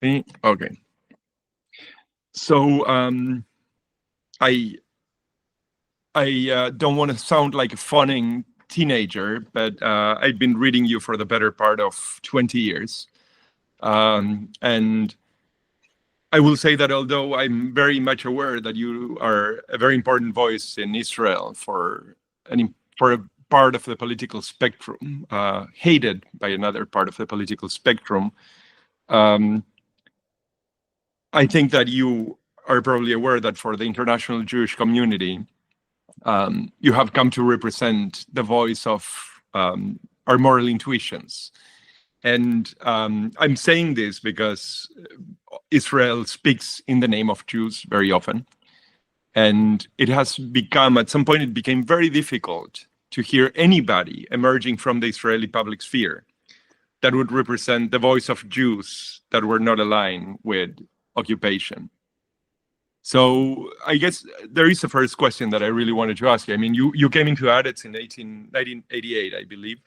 Okay. So I don't want to sound like a fawning teenager, but I've been reading you for the better part of 20 years. And I will say that although I'm very much aware that you are a very important voice in Israel for a part of the political spectrum, hated by another part of the political spectrum, I think that you are probably aware that for the international Jewish community, you have come to represent the voice of our moral intuitions. And I'm saying this because Israel speaks in the name of Jews very often. And it has become, at some point, it became very difficult to hear anybody emerging from the Israeli public sphere that would represent the voice of Jews that were not aligned with occupation. So I guess there is a first question that I really wanted to ask you. I mean, you came into Haaretz in 1988, I believe.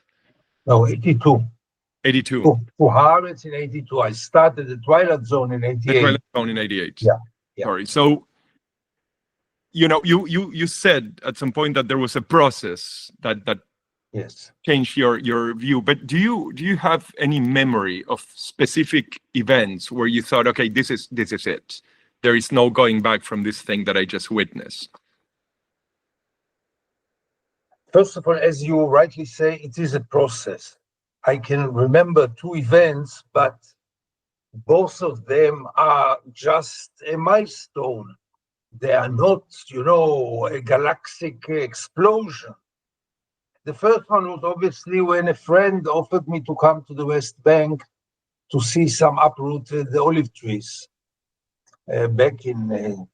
No, 82. 82. To Haaretz in 82. I started the Twilight Zone in 88. The Twilight Zone in 88. Yeah. Sorry. So, you know, you said at some point that there was a process that yes, changed your view. But do you have any memory of specific events where you thought, okay, this is it? There is no going back from this thing that I just witnessed? First of all, as you rightly say, it is a process. I can remember two events, but both of them are just a milestone. They are not, a galactic explosion. The first one was obviously when a friend offered me to come to the West Bank to see some uprooted olive trees. Back in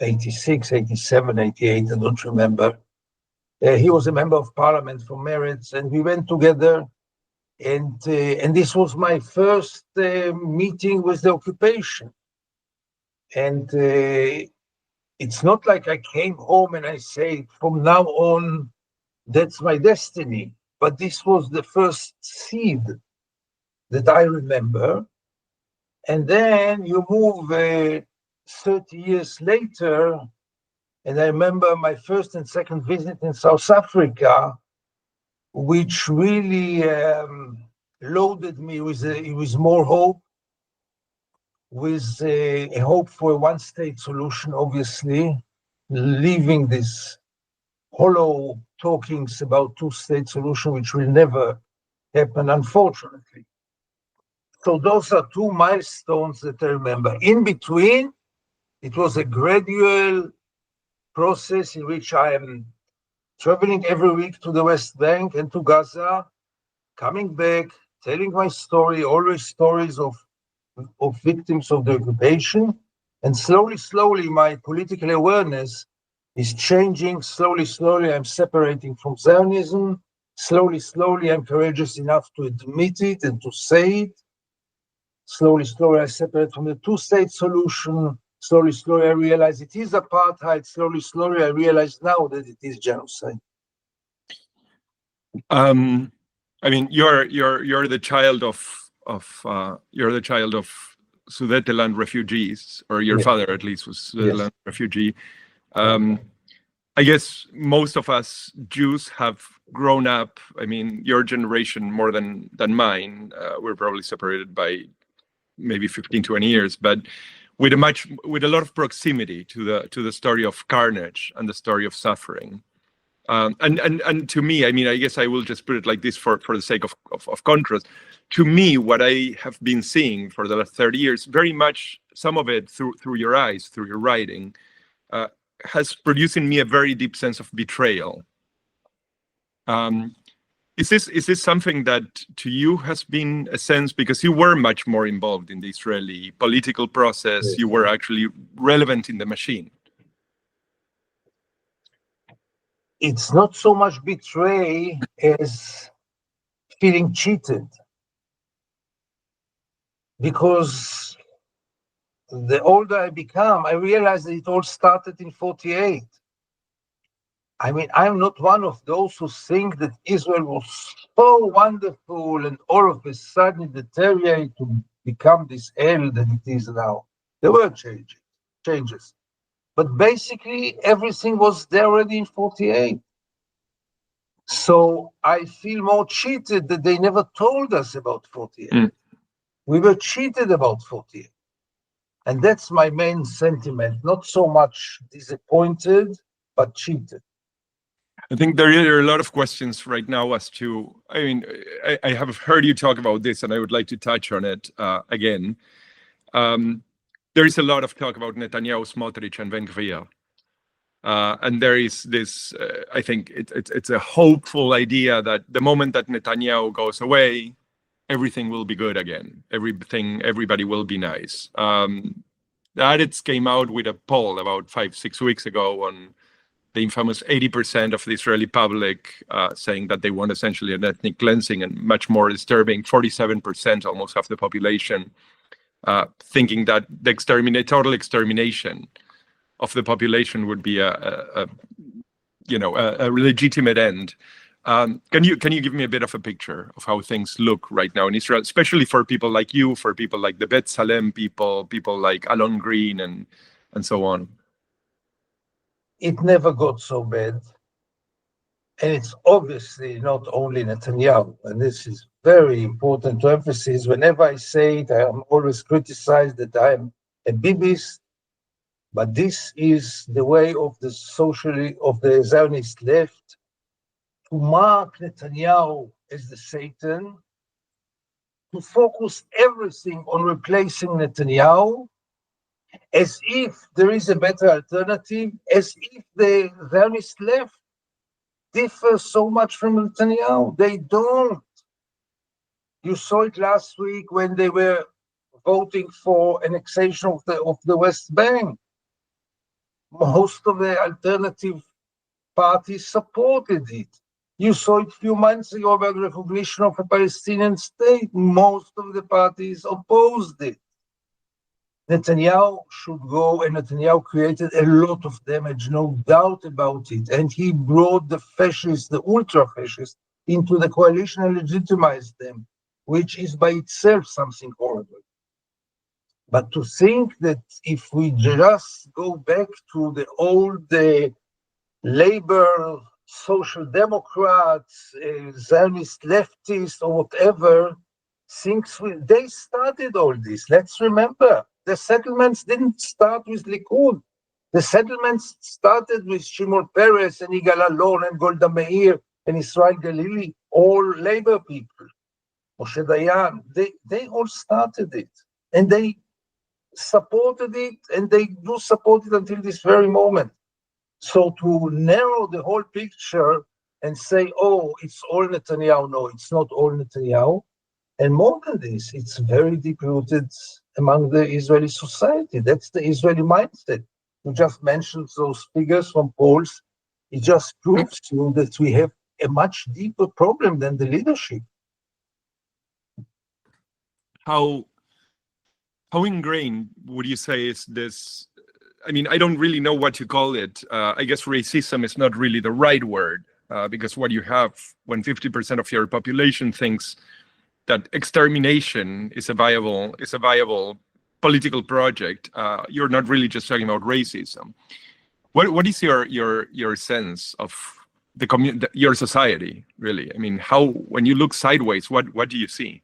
86, 87, 88, I don't remember. He was a member of parliament from Meretz, and we went together. And this was my first meeting with the occupation. And it's not like I came home and I say, from now on, that's my destiny. But this was the first seed that I remember. And then you move 30 years later, and I remember my first and second visit in South Africa, which really loaded me with more hope, with a hope for a one-state solution, obviously, leaving this hollow talkings about two-state solution, which will never happen, unfortunately. So those are two milestones that I remember. In between, it was a gradual process in which I am traveling every week to the West Bank and to Gaza, coming back, telling my story, always stories of victims of the occupation. And slowly, my political awareness is changing. Slowly, I'm separating from Zionism. Slowly, I'm courageous enough to admit it and to say it. Slowly, I separate from the two-state solution. Slowly, I realize it is apartheid. Slowly, I realize now that it is genocide. I mean, you're the child of Sudetenland refugees, or your father at least was Sudetenland refugee. I guess most of us Jews have grown up. I mean, your generation more than mine. We're probably separated by maybe 15, 20 years, but with a lot of proximity to the story of carnage and the story of suffering. And to me, I mean, I guess I will just put it like this for the sake of contrast. To me, what I have been seeing for the last 30 years, very much some of it through your eyes, through your writing, has produced in me a very deep sense of betrayal. Is this something that to you has been a sense, because you were much more involved in the Israeli political process, yes. You were actually relevant in the machine? It's not so much betray as feeling cheated, because the older I become, I realize that it all started in 48. I mean, I'm not one of those who think that Israel was so wonderful and all of a sudden deteriorated to become this hell that it is now. There were changes. But basically, everything was there already in 48. So I feel more cheated that they never told us about 48. We were cheated about 48. And that's my main sentiment. Not so much disappointed, but cheated. I think there are a lot of questions right now as to, I mean, I have heard you talk about this and I would like to touch on it again. There is a lot of talk about Netanyahu, Smotrich, and Ben-Gvir. And there is this, I think it's a hopeful idea that the moment that Netanyahu goes away, everything will be good again. Everybody will be nice. Haaretz came out with a poll about 5-6 weeks ago on the infamous 80% of the Israeli public saying that they want essentially an ethnic cleansing, and much more disturbing, 47%, almost half the population, thinking that the total extermination of the population would be a legitimate end. Can you give me a bit of a picture of how things look right now in Israel, especially for people like you, for people like the Bet Salem people like Alon Green and so on? It never got so bad. And it's obviously not only Netanyahu. And this is very important to emphasize. Whenever I say it, I am always criticized that I am a Bibist. But this is the way of the Zionist left to mark Netanyahu as the Satan, to focus everything on replacing Netanyahu, as if there is a better alternative, as if the Zionist left differs so much from Netanyahu. They don't. You saw it last week when they were voting for annexation of the West Bank. Most of the alternative parties supported it. You saw it a few months ago about recognition of a Palestinian state. Most of the parties opposed it. Netanyahu should go, and Netanyahu created a lot of damage, no doubt about it. And he brought the fascists, the ultra-fascists, into the coalition and legitimized them, which is by itself something horrible. But to think that if we just go back to the old labor, social democrats, Zionist leftists, or whatever, they started all this. Let's remember, the settlements didn't start with Likud. The settlements started with Shimon Peres and Yigal Allon and Golda Meir and Israel Galili, all labor people. Moshe Dayan, they all started it. And they supported it, and they do support it until this very moment. So to narrow the whole picture and say, oh, it's all Netanyahu, no, it's not all Netanyahu. And more than this, it's very deep-rooted among the Israeli society. That's the Israeli mindset. You just mentioned those figures from polls. It just proves you that we have a much deeper problem than the leadership. How ingrained would you say is this? I mean, I don't really know what to call it. I guess racism is not really the right word, because what you have when 50% of your population thinks that extermination is a viable political project, you're not really just talking about racism. What is your sense of your society, really? I mean, when you look sideways, what do you see?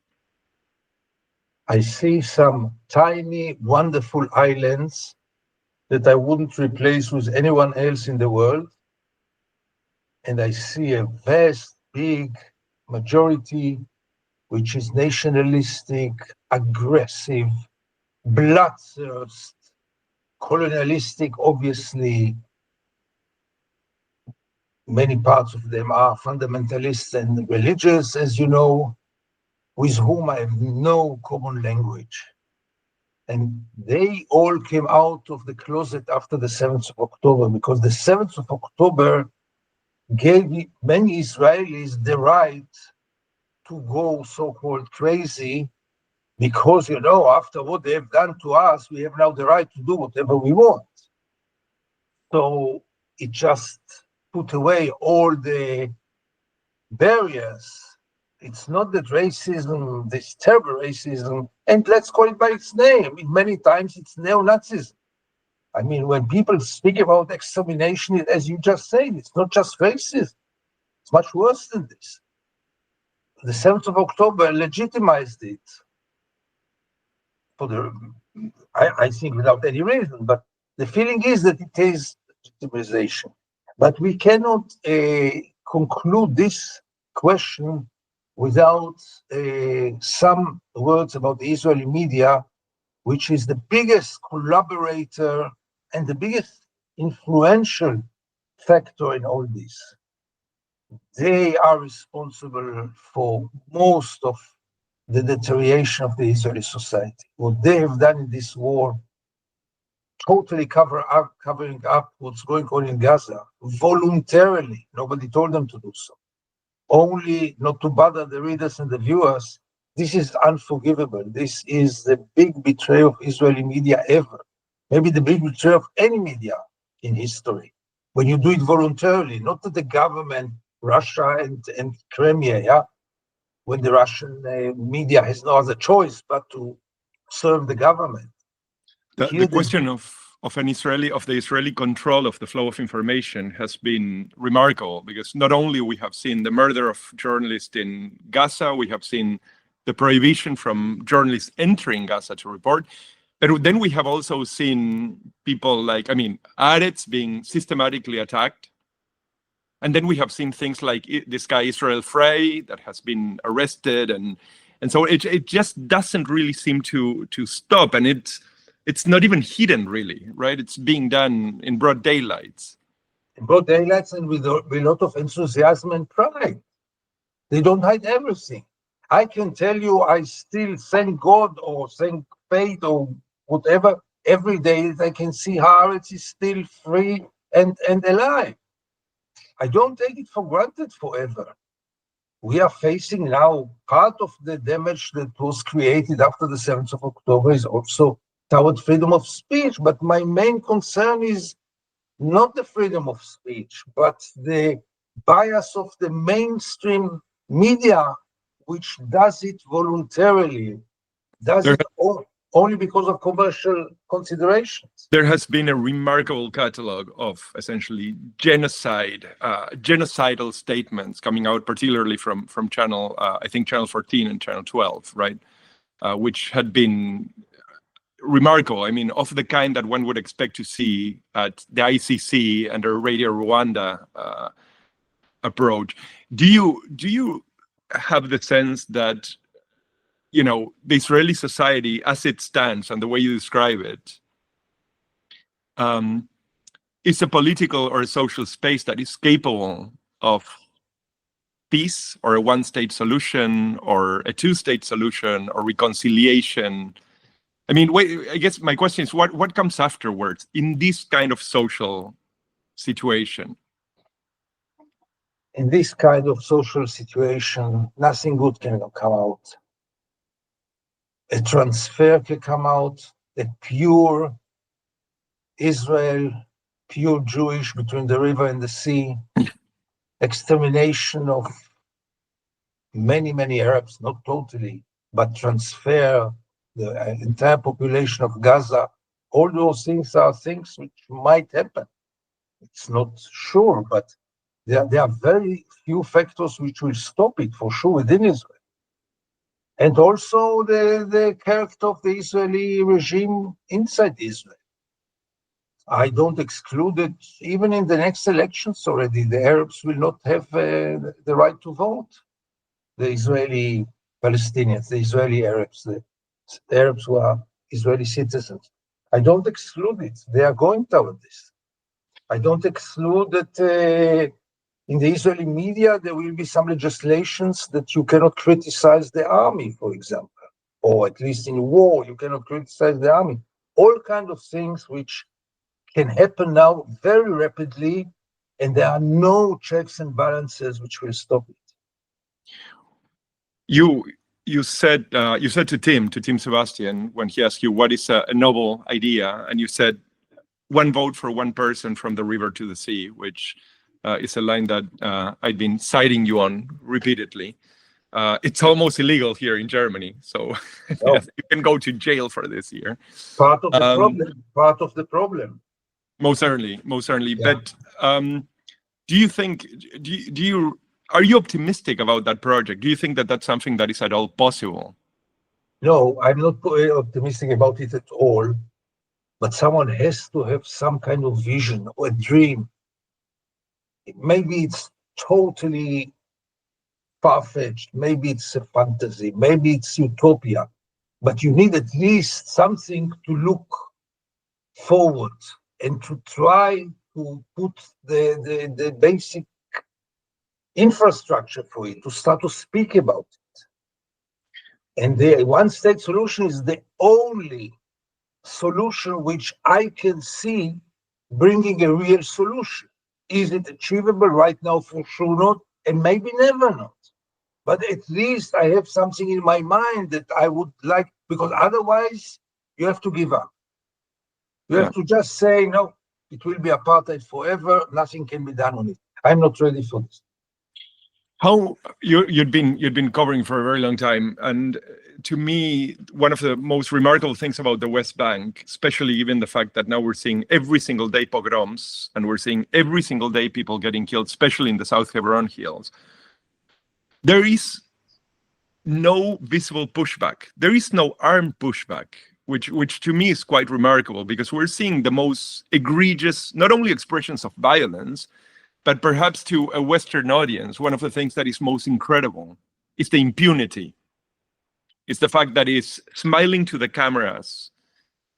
I see some tiny, wonderful islands that I wouldn't replace with anyone else in the world. And I see a vast, big majority which is nationalistic, aggressive, bloodthirst, colonialistic, obviously. Many parts of them are fundamentalists and religious, as you know, with whom I have no common language. And they all came out of the closet after the 7th of October, because the 7th of October gave many Israelis the right to go so-called crazy, because, after what they have done to us, we have now the right to do whatever we want. So it just put away all the barriers It's not that racism, this terrible racism, and let's call it by its name. Many times it's neo-Nazism. I mean, when people speak about extermination, as you just said, it's not just racism. It's much worse than this. The 7th of October legitimized it I think without any reason, but the feeling is that it is legitimization. But we cannot conclude this question without some words about the Israeli media, which is the biggest collaborator and the biggest influential factor in all this. They are responsible for most of the deterioration of the Israeli society. What they have done in this war, totally covering up what's going on in Gaza, voluntarily. Nobody told them to do so. Only not to bother the readers and the viewers. This is unforgivable. This is the big betrayal of Israeli media ever. Maybe the big betrayal of any media in history. When you do it voluntarily, not that the government, Russia and Crimea, yeah? When the Russian media has no other choice but to serve the government. The question of the Israeli control of the flow of information has been remarkable, because not only we have seen the murder of journalists in Gaza, we have seen the prohibition from journalists entering Gaza to report, but then we have also seen people like, Haaretz being systematically attacked. And then we have seen things like this guy Israel Frey that has been arrested, and so it just doesn't really seem to stop, and it's not even hidden, really, right? It's being done in broad daylight. In broad daylight, and with a lot of enthusiasm and pride. They don't hide everything. I can tell you, I still thank God or thank fate or whatever every day that I can see Haaretz is still free and alive. I don't take it for granted forever. We are facing now part of the damage that was created after the 7th of October is also toward freedom of speech. But my main concern is not the freedom of speech, but the bias of the mainstream media, which does it voluntarily, only because of commercial considerations. There has been a remarkable catalog of essentially genocidal statements coming out, particularly from channel, I think channel 14 and channel 12, right? Which had been remarkable. Of the kind that one would expect to see at the ICC and the Radio Rwanda approach. Do you have the sense that the Israeli society as it stands and the way you describe it is a political or a social space that is capable of peace or a one-state solution or a two-state solution or reconciliation? I guess my question is, what comes afterwards in this kind of social situation? In this kind of social situation, nothing good can come out. A transfer can come out, a pure Israel, pure Jewish between the river and the sea, extermination of many, many Arabs, not totally, but transfer the entire population of Gaza. All those things are things which might happen. It's not sure, but there are very few factors which will stop it for sure within Israel. And also the character of the Israeli regime inside Israel. I don't exclude it. Even in the next elections already, the Arabs will not have the right to vote. The Israeli Palestinians, the Israeli Arabs, the Arabs who are Israeli citizens. I don't exclude it. They are going toward this. I don't exclude that in the Israeli media, there will be some legislations that you cannot criticize the army, for example, or at least in war, you cannot criticize the army. All kinds of things which can happen now very rapidly, and there are no checks and balances which will stop it. You said to Tim Sebastian, when he asked you what is a noble idea, and you said one vote for one person from the river to the sea, which is a line that I've been citing you on repeatedly. It's almost illegal here in Germany, so No. yes, you can go to jail for this year. Part of the problem. Part of the problem. Most certainly. Yeah. But do you think? Are you optimistic about that project? Do you think that that's something that is at all possible? No, I'm not optimistic about it at all. But someone has to have some kind of vision or a dream. Maybe it's totally far-fetched. Maybe it's a fantasy. Maybe it's utopia. But you need at least something to look forward and to try to put the basic infrastructure for it, to start to speak about it. And the one-state solution is the only solution which I can see bringing a real solution. Is it achievable right now? For sure not, and maybe never not. But at least I have something in my mind that I would like, because otherwise you have to give up. You have to just say, no, it will be apartheid forever, nothing can be done on it. I'm not ready for this. How you'd been covering for a very long time, and to me, one of the most remarkable things about the West Bank, especially given the fact that now we're seeing every single day pogroms, and we're seeing every single day people getting killed, especially in the South Hebron Hills, there is no visible pushback. There is no armed pushback, which to me is quite remarkable, because we're seeing the most egregious, not only expressions of violence, but perhaps to a Western audience, one of the things that is most incredible is the impunity. It's the fact that it's smiling to the cameras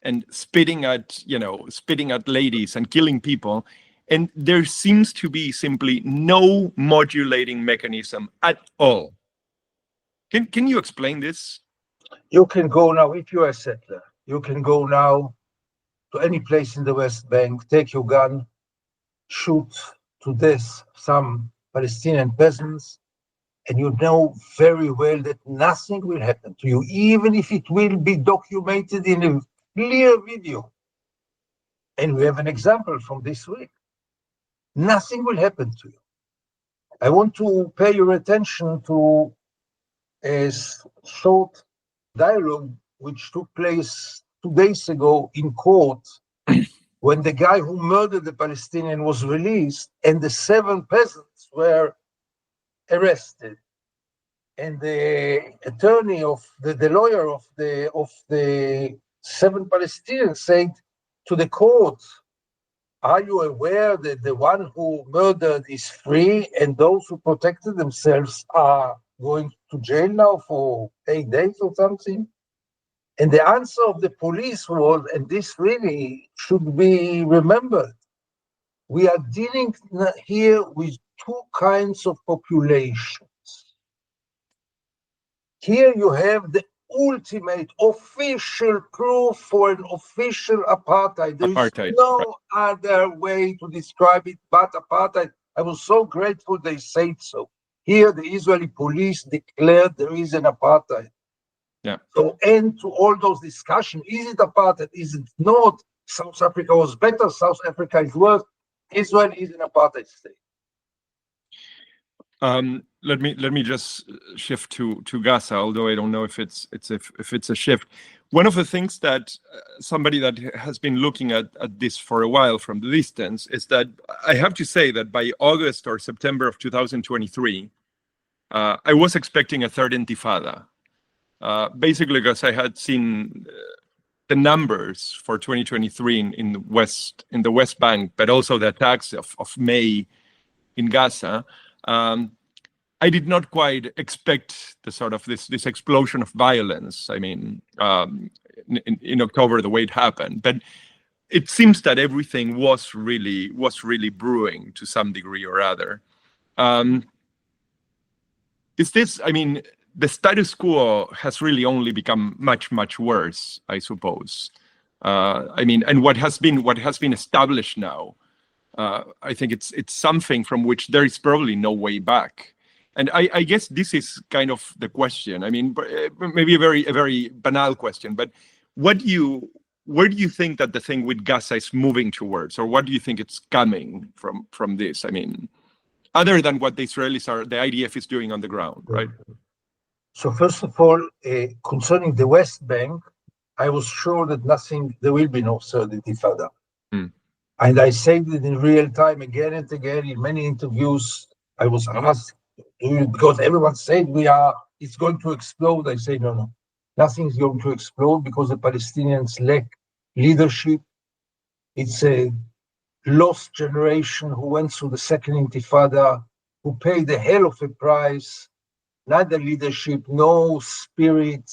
and spitting at ladies and killing people. And there seems to be simply no modulating mechanism at all. Can you explain this? You can go now, if you're a settler, you can go now to any place in the West Bank, take your gun, shoot to death some Palestinian peasants, and you know very well that nothing will happen to you, even if it will be documented in a clear video. And we have an example from this week. Nothing will happen to you. I want to pay your attention to a short dialogue which took place 2 days ago in court, when the guy who murdered the Palestinian was released and the 7 peasants were arrested. And the attorney of the lawyer of the 7 Palestinians said to the court, are you aware that the one who murdered is free and those who protected themselves are going to jail now for 8 days or something? And the answer of the police was, and this really should be remembered, we are dealing here with 2 kinds of populations. Here you have the ultimate official proof for an official apartheid. There is no other way to describe it but apartheid. I was so grateful they said so. Here the Israeli police declared there is an apartheid. Yeah. So end to all those discussions. Is it apartheid? Is it not? South Africa was better. South Africa is worse. Israel is an apartheid state. Let me just shift to Gaza, although I don't know if it's a shift. One of the things that somebody that has been looking at this for a while from the distance is that I have to say that by August or September of 2023, I was expecting a third intifada. Basically because I had seen the numbers for 2023 in the West Bank, but also the attacks of May in Gaza. I did not quite expect the sort of this explosion of violence. I mean, in October, the way it happened, but it seems that everything was really brewing to some degree or other. Is this? I mean, the status quo has really only become much worse, I suppose. I mean, and what has been established now, I think it's something from which there is probably no way back. And I guess this is kind of the question. I mean, maybe a very banal question, but where do you think that the thing with Gaza is moving towards, or what do you think it's coming from this? I mean, other than what the Israelis the IDF is doing on the ground, right? So first of all, concerning the West Bank, I was sure that there will be no third intifada. Mm. And I said it in real time again and again in many interviews. I was asked, because everyone said it's going to explode. I say, no, nothing's going to explode because the Palestinians lack leadership. It's a lost generation who went through the second intifada, who paid a hell of a price, neither leadership, no spirit,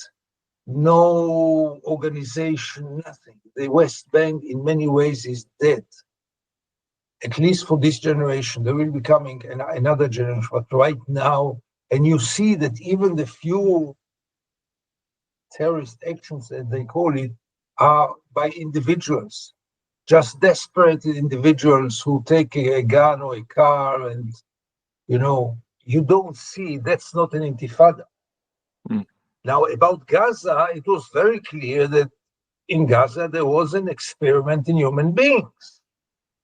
no organization, nothing. The West Bank in many ways is dead. At least for this generation. There will be coming another generation, but right now, and you see that even the few terrorist actions, as they call it, are by individuals, just desperate individuals who take a gun or a car, and you don't see, that's not an intifada. Mm. Now, about Gaza, it was very clear that in Gaza there was an experiment in human beings.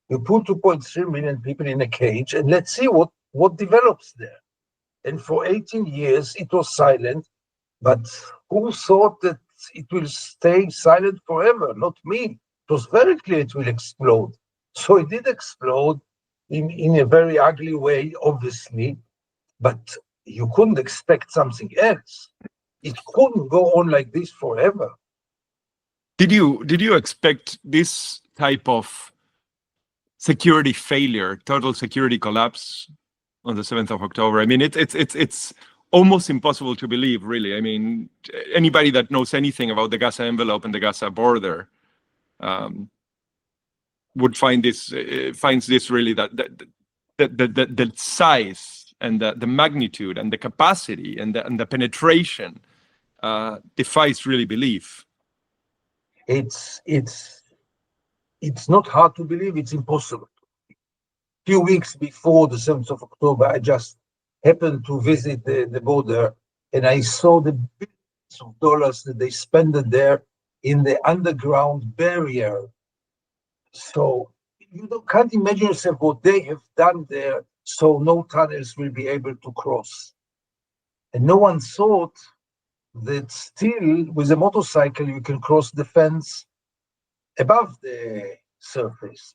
You put 2.3 million people in a cage, and let's see what develops there. And for 18 years, it was silent, but who thought that it will stay silent forever? Not me. It was very clear it will explode. So it did explode in a very ugly way, obviously, but you couldn't expect something else. It couldn't go on like this forever. Did you expect this type of security failure, total security collapse on the 7th of October? I mean, it's almost impossible to believe, really. I mean, anybody that knows anything about the Gaza envelope and the Gaza border would finds this really that the size and the magnitude and the capacity and the penetration defies really belief. It's not hard to believe, it's impossible. A few weeks before the 7th of October, I just happened to visit the border, and I saw the billions of dollars that they spent there in the underground barrier. So you can't imagine yourself what they have done there, so no tunnels will be able to cross. And no one thought that still with a motorcycle you can cross the fence above the surface.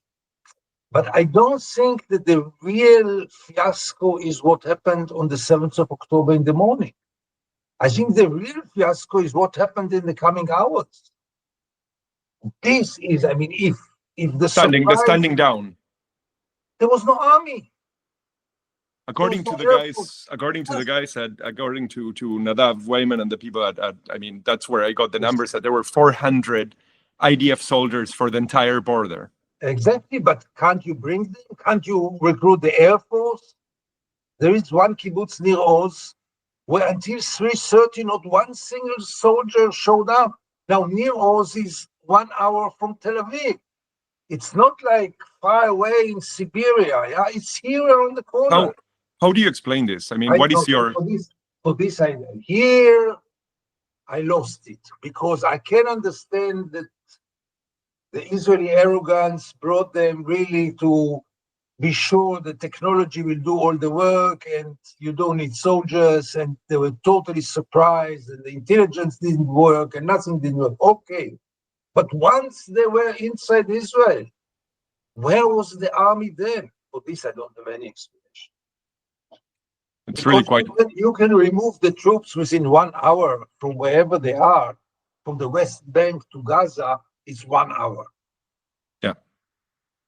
But I don't think that the real fiasco is what happened on the 7th of October in the morning. I think the real fiasco is what happened in the coming hours. This is, I mean, if the standing down. There was no army. According to the guys, to Nadav Wayman and the people I mean, that's where I got the numbers, that there were 400 IDF soldiers for the entire border. Exactly, but can't you bring them? Can't you recruit the Air Force? There is one kibbutz near Oz where until 3:30 not one single soldier showed up. Now, near Oz is 1 hour from Tel Aviv. It's not like far away in Siberia. Yeah? It's here around the corner. How do you explain this? I mean, what is your... For this, I lost it, because I can understand that the Israeli arrogance brought them really to be sure the technology will do all the work and you don't need soldiers, and they were totally surprised and the intelligence didn't work and nothing didn't work. Okay. But once they were inside Israel, where was the army then? For this, I don't have any explanation. It's because really quite... You can remove the troops within 1 hour from wherever they are, from the West Bank to Gaza, it's 1 hour. Yeah.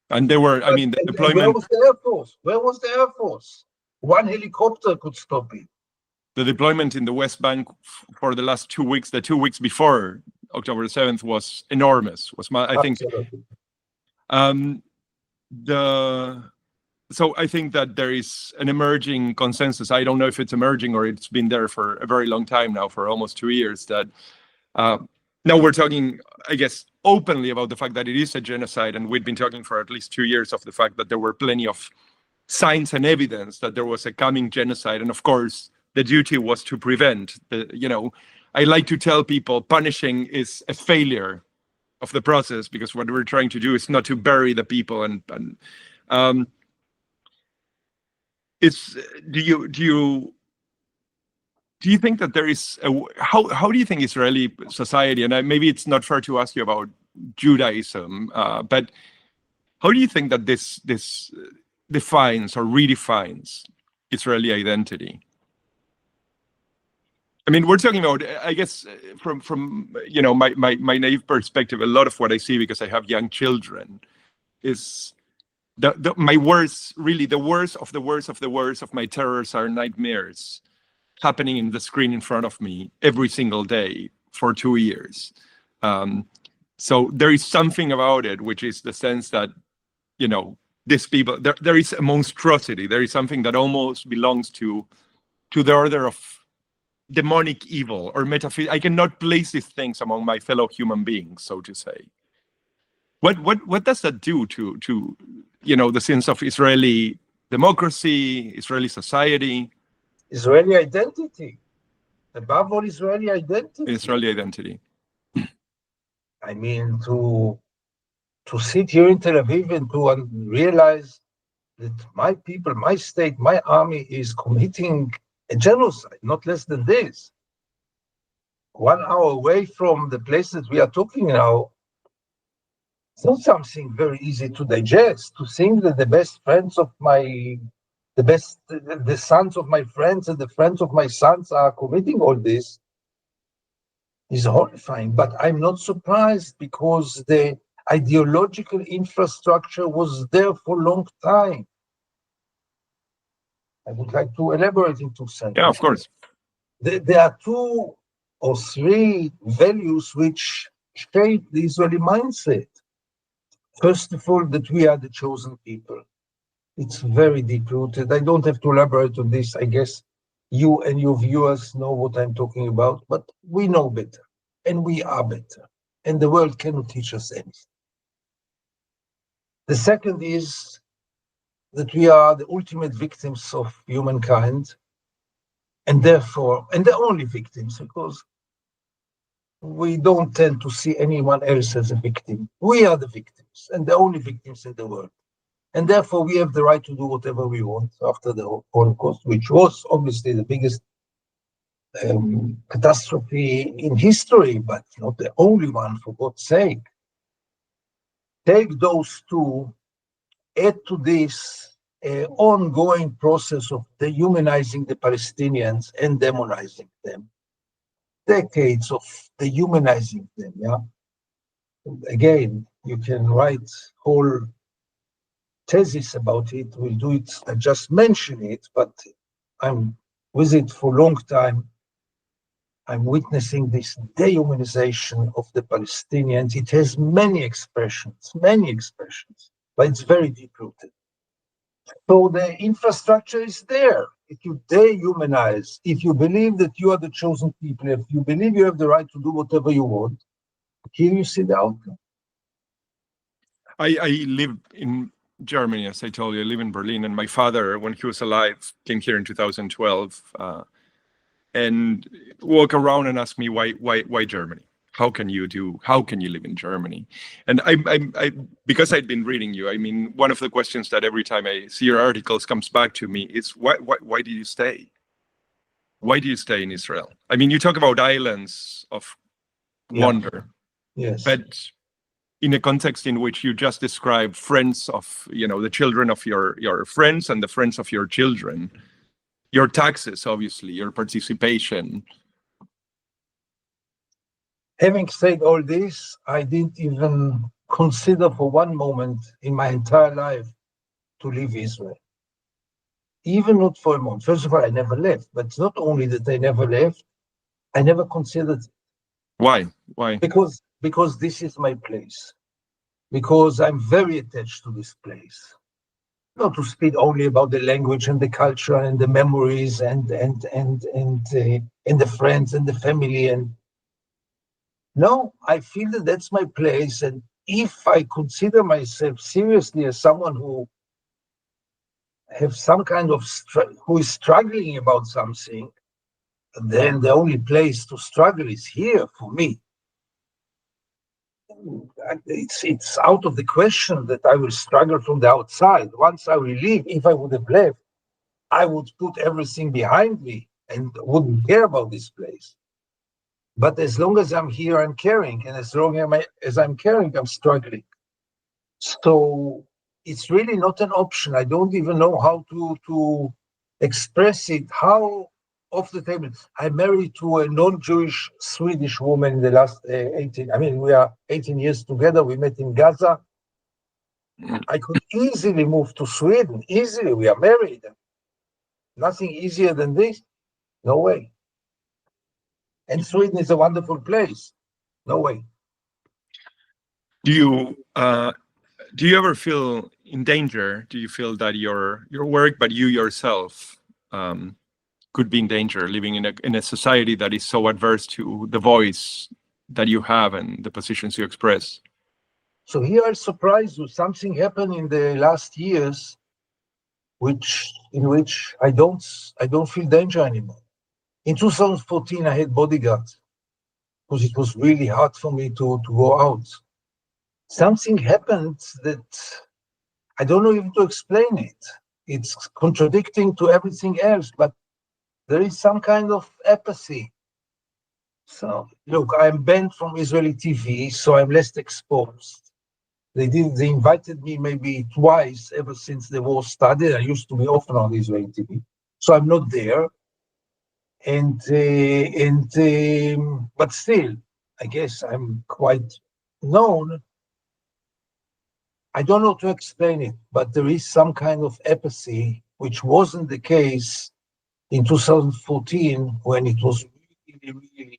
And they were, I mean, the deployment... Where was the Air Force? Where was the Air Force? One helicopter could stop it. The deployment in the West Bank for the last 2 weeks, the 2 weeks before October 7th, was enormous. I think... So I think that there is an emerging consensus. I don't know if it's emerging or it's been there for a very long time now, for almost 2 years, that now we're talking, I guess, openly about the fact that it is a genocide, and we've been talking for at least 2 years of the fact that there were plenty of signs and evidence that there was a coming genocide, and of course the duty was to prevent. I like to tell people punishing is a failure of the process, because what we're trying to do is not to bury the people. Do you do you think that there is how do you think Israeli society, and maybe it's not fair to ask you about Judaism, but how do you think that this defines or redefines Israeli identity? I mean, we're talking about, I guess, from my naive perspective, a lot of what I see, because I have young children, is my worst, really the worst of the worst of the worst of my terrors are nightmares happening in the screen in front of me every single day for 2 years. So there is something about it, which is the sense that, these people, there is a monstrosity. There is something that almost belongs to the order of demonic evil or metaphysical. I cannot place these things among my fellow human beings, so to say. What does that do to the sense of Israeli democracy, Israeli society? Israeli identity. Above all, Israeli identity. Israeli identity. I mean, to sit here in Tel Aviv and to realize that my people, my state, my army is committing a genocide, not less than this. 1 hour away from the place that we are talking now, it's not something very easy to digest. To think that the sons of my friends and the friends of my sons are committing all this is horrifying. But I'm not surprised, because the ideological infrastructure was there for a long time. I would like to elaborate in 2 sentences. Yeah, of course. There are 2 or 3 values which shape the Israeli mindset. First of all, that we are the chosen people. It's very deep-rooted. I don't have to elaborate on this. I guess you and your viewers know what I'm talking about, but we know better, and we are better, and the world cannot teach us anything. The second is that we are the ultimate victims of humankind, and therefore, and the only victims, because we don't tend to see anyone else as a victim. We are the victims, and the only victims in the world. And therefore, we have the right to do whatever we want after the Holocaust, which was obviously the biggest catastrophe in history, but not the only one, for God's sake. Take those 2, add to this ongoing process of dehumanizing the Palestinians and demonizing them. Decades of dehumanizing them, yeah? Again, you can write whole thesis about it. We'll do it, I just mention it, but I'm with it for a long time. I'm witnessing this dehumanization of the Palestinians. It has many expressions, but it's very deep-rooted. So the infrastructure is there. If you dehumanize, if you believe that you are the chosen people, if you believe you have the right to do whatever you want, here you see the outcome. I live in Germany, as I told you. I live in Berlin, and my father, when he was alive, came here in 2012, and walk around and ask me why Germany? How can you live in Germany? And I because I'd been reading you, I mean, one of the questions that every time I see your articles comes back to me is why do you stay? Why do you stay in Israel? I mean, you talk about islands of wonder, yes, but in a context in which you just described friends of, the children of your friends and the friends of your children, your taxes, obviously, your participation. Having said all this, I didn't even consider for one moment in my entire life to leave Israel. Even not for a moment. First of all, I never left, but it's not only that I never left, I never considered it. Why? Because this is my place. Because I'm very attached to this place. Not to speak only about the language and the culture and the memories and the friends and the family. And no, I feel that that's my place. And if I consider myself seriously as someone who have some kind of who is struggling about something, then the only place to struggle is here for me. It's out of the question that I will struggle from the outside. Once I will leave, if I would have left, I would put everything behind me and wouldn't care about this place. But as long as I'm here, I'm caring, and as long as I'm caring, I'm struggling. So it's really not an option. I don't even know how to express it. How off the table. I'm married to a non-Jewish Swedish woman in the last 18. I mean, we are 18 years together. We met in Gaza. I could easily move to Sweden. Easily, we are married. Nothing easier than this. No way. And Sweden is a wonderful place. No way. Do you ever feel in danger? Do you feel that your work, but you yourself, could be in danger living in a society that is so adverse to the voice that you have and the positions you express? So here I'm surprised with something happened in the last years, in which I don't feel danger anymore. In 2014, I had bodyguards because it was really hard for me to go out. Something happened that I don't know even to explain it. It's contradicting to everything else, but there is some kind of apathy. So look, I'm banned from Israeli TV, so I'm less exposed. They invited me maybe twice ever since the war started. I used to be often on Israeli TV, so I'm not there. But still, I guess I'm quite known. I don't know to explain it, but there is some kind of apathy, which wasn't the case in 2014 when it was really, really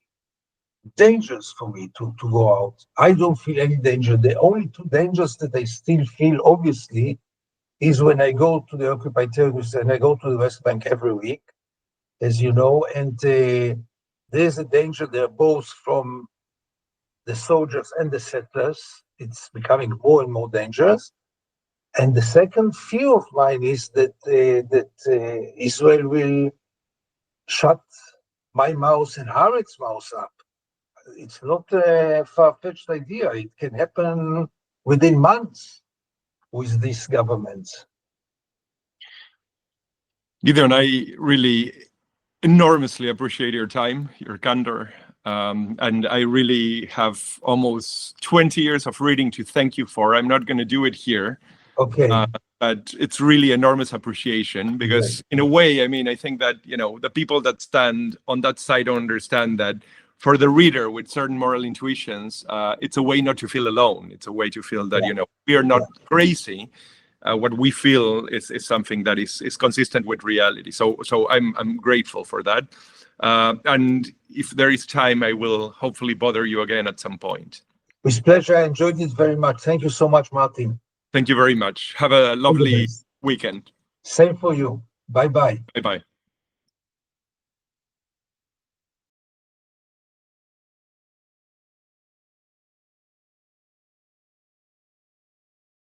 dangerous for me to go out. I don't feel any danger. The only two dangers that I still feel, obviously, is when I go to the occupied territories, and I go to the West Bank every week, as you know, and there's a danger there both from the soldiers and the settlers. It's becoming more and more dangerous. And the second fear of mine is that Israel will shut my mouth and Haaretz's mouth up. It's not a far-fetched idea. It can happen within months with this government. Gideon, I really enormously appreciate your time, your candor, and I really have almost 20 years of reading to thank you for. I'm not going to do it here. Okay. But it's really enormous appreciation because in a way, I mean, I think that, the people that stand on that side don't understand that for the reader with certain moral intuitions, it's a way not to feel alone. It's a way to feel that, we are not crazy. What we feel is something that is consistent with reality. So I'm grateful for that. And if there is time, I will hopefully bother you again at some point. With pleasure. I enjoyed it very much. Thank you so much, Martin. Thank you very much. Have a lovely weekend. Same for you. Bye-bye. Bye-bye.